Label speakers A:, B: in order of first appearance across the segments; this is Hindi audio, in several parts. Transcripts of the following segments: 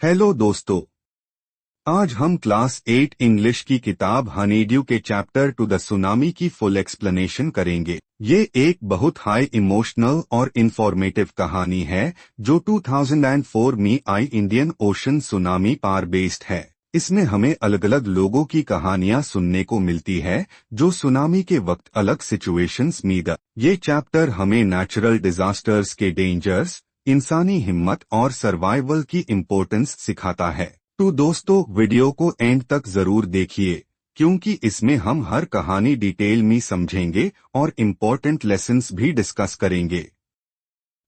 A: हेलो दोस्तों, आज हम क्लास 8 इंग्लिश की किताब हनीड्यू के चैप्टर टू द सुनामी की फुल एक्सप्लेनेशन करेंगे। ये एक बहुत हाई इमोशनल और इंफॉर्मेटिव कहानी है जो 2004 में आई इंडियन ओशन सुनामी पर बेस्ड है। इसमें हमें अलग अलग लोगों की कहानियां सुनने को मिलती है जो सुनामी के वक्त अलग सिचुएशंस में ये चैप्टर हमें नेचुरल डिजास्टर्स के डेंजर्स, इंसानी हिम्मत और सर्वाइवल की इम्पोर्टेंस सिखाता है। तो दोस्तों, वीडियो को एंड तक जरूर देखिए क्योंकि इसमें हम हर कहानी डिटेल में समझेंगे और इम्पोर्टेंट लेसन्स भी डिस्कस करेंगे।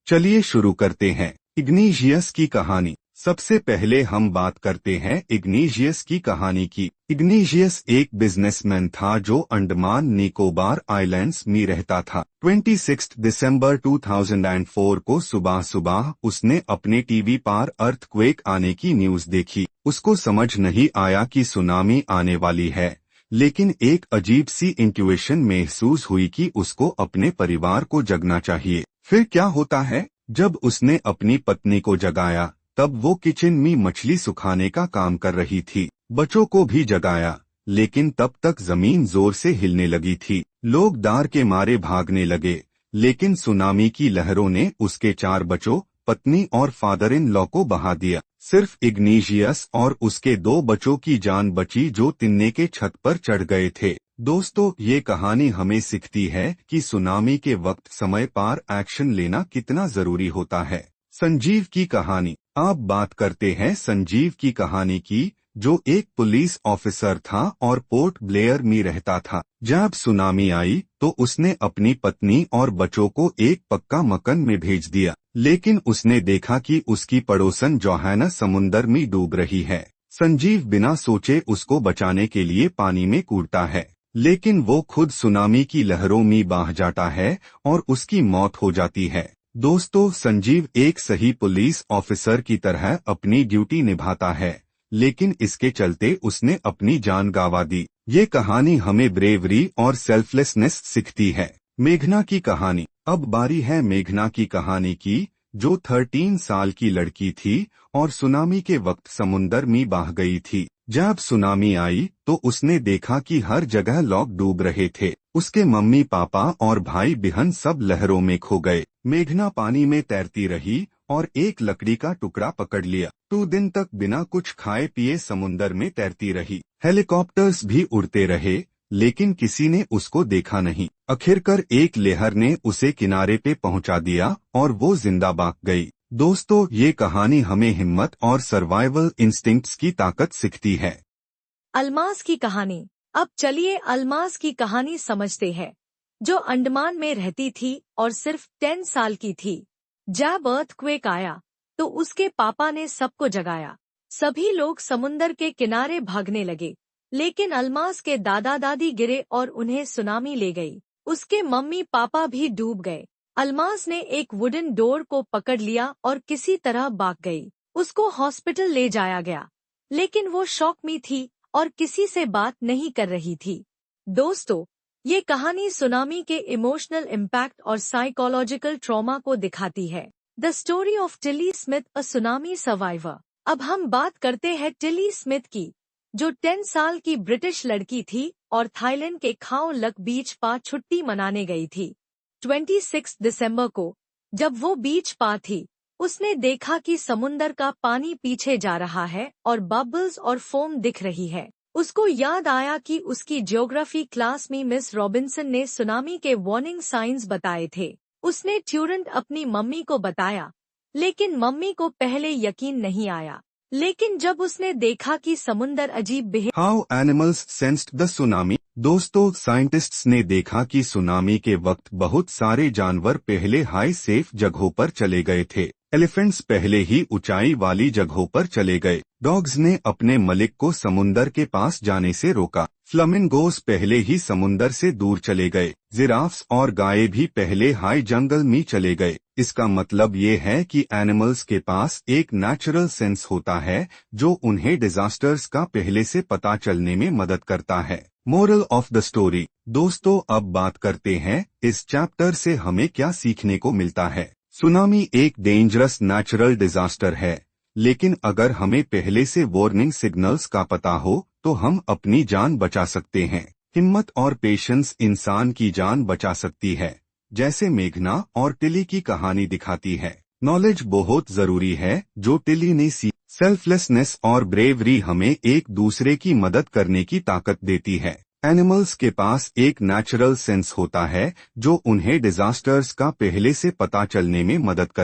A: चलिए शुरू करते हैं। इग्नेशियस की कहानी। सबसे पहले हम बात करते हैं इग्नेशियस की कहानी की। इग्नेशियस एक बिजनेसमैन था जो अंडमान निकोबार आइलैंड्स में रहता था। 26 दिसंबर 2004 को सुबह सुबह उसने अपने टीवी पर अर्थक्वेक आने की न्यूज देखी। उसको समझ नहीं आया कि सुनामी आने वाली है, लेकिन एक अजीब सी इंट्यूशन महसूस हुई कि उसको अपने परिवार को जगना चाहिए। फिर क्या होता है, जब उसने अपनी पत्नी को जगाया तब वो किचन में मछली सुखाने का काम कर रही थी। बच्चों को भी जगाया, लेकिन तब तक जमीन जोर से हिलने लगी थी। लोग डर के मारे भागने लगे, लेकिन सुनामी की लहरों ने उसके 4 बच्चों, पत्नी और फादर इन लॉ को बहा दिया। सिर्फ इग्नेशियस और उसके 2 बच्चों की जान बची जो तिन्ने के छत पर चढ़ गए थे। दोस्तों, ये कहानी हमें सिखाती है कि सुनामी के वक्त समय पर एक्शन लेना कितना जरूरी होता है। संजीव की कहानी। अब बात करते हैं संजीव की कहानी की, जो एक पुलिस ऑफिसर था और पोर्ट ब्लेयर में रहता था। जब सुनामी आई तो उसने अपनी पत्नी और बच्चों को एक पक्का मकान में भेज दिया, लेकिन उसने देखा कि उसकी पड़ोसन जोहाना समुंदर में डूब रही है। संजीव बिना सोचे उसको बचाने के लिए पानी में कूदता है, लेकिन वो खुद सुनामी की लहरों में बह जाता है और उसकी मौत हो जाती है। दोस्तों, संजीव एक सही पुलिस ऑफिसर की तरह अपनी ड्यूटी निभाता है, लेकिन इसके चलते उसने अपनी जान गंवा दी। ये कहानी हमें ब्रेवरी और सेल्फलेसनेस सिखाती है। मेघना की कहानी। अब बारी है मेघना की कहानी की, जो 13 साल की लड़की थी और सुनामी के वक्त समुंदर में बह गई थी। जब सुनामी आई तो उसने देखा कि हर जगह लोग डूब रहे थे। उसके मम्मी पापा और भाई बहन सब लहरों में खो गए। मेघना पानी में तैरती रही और एक लकड़ी का टुकड़ा पकड़ लिया। 2 दिन तक बिना कुछ खाए पिए समुंदर में तैरती रही। हेलीकॉप्टर्स भी उड़ते रहे, लेकिन किसी ने उसको देखा नहीं। आखिरकार एक लहर ने उसे किनारे पे पहुंचा दिया और वो जिंदा बच गई। दोस्तों, ये कहानी हमें हिम्मत और सर्वाइवल इंस्टिंक्ट्स की ताकत सिखाती है।
B: अल्मास की कहानी। अब चलिए अल्मास की कहानी समझते हैं, जो अंडमान में रहती थी और सिर्फ 10 साल की थी। जब अर्थक्वेक आया तो उसके पापा ने सबको जगाया। सभी लोग समुंदर के किनारे भागने लगे, लेकिन अल्मास के दादा दादी गिरे और उन्हें सुनामी ले गई। उसके मम्मी पापा भी डूब गए। अल्मास ने एक वुडन डोर को पकड़ लिया और किसी तरह भाग गई। उसको हॉस्पिटल ले जाया गया, लेकिन वो शॉक में थी और किसी से बात नहीं कर रही थी। दोस्तों, ये कहानी सुनामी के इमोशनल इम्पैक्ट और साइकोलॉजिकल ट्रॉमा को दिखाती है। The story of Tilly Smith, a tsunami survivor. अब हम बात करते हैं टिली स्मिथ की, जो 10 साल की ब्रिटिश लड़की थी और थाईलैंड के खाओ लक बीच पर छुट्टी मनाने गई थी। 26 दिसंबर को जब वो बीच पर थी, उसने देखा कि समुंदर का पानी पीछे जा रहा है और बबल्स और फोम दिख रही है। उसको याद आया कि उसकी ज्योग्राफी क्लास में मिस रॉबिन्सन ने सुनामी के वार्निंग साइंस बताए थे। उसने तुरंत अपनी मम्मी को बताया, लेकिन मम्मी को पहले यकीन नहीं आया। लेकिन जब उसने देखा कि समुंदर अजीब behave
A: how animals sensed the tsunami. दोस्तों, साइंटिस्ट्स ने देखा कि सुनामी के वक्त बहुत सारे जानवर पहले हाई सेफ जगहों पर चले गए थे। एलिफेंट्स पहले ही ऊंचाई वाली जगहों पर चले गए। डॉग्स ने अपने मलिक को समुंदर के पास जाने से रोका। फ्लामिंगोस पहले ही समुंदर से दूर चले गए। जिराफ्स और गायें भी पहले हाई जंगल में चले गए। इसका मतलब ये है कि एनिमल्स के पास एक नेचुरल सेंस होता है जो उन्हें डिजास्टर्स का पहले से पता चलने में मदद करता है। Moral of the story. दोस्तों, अब बात करते हैं इस चैप्टर से हमें क्या सीखने को मिलता है। सुनामी एक डेंजरस नेचुरल डिजास्टर है, लेकिन अगर हमें पहले से वार्निंग सिग्नल्स का पता हो तो हम अपनी जान बचा सकते हैं। हिम्मत और पेशेंस इंसान की जान बचा सकती है, जैसे मेघना और टिली की कहानी दिखाती है। नॉलेज बहुत जरूरी है जो टिली ने सीखी। सेल्फलेसनेस और ब्रेवरी हमें एक दूसरे की मदद करने की ताकत देती है। एनिमल्स के पास एक नेचुरल सेंस होता है जो उन्हें डिजास्टर्स का पहले से पता चलने में मदद करता है।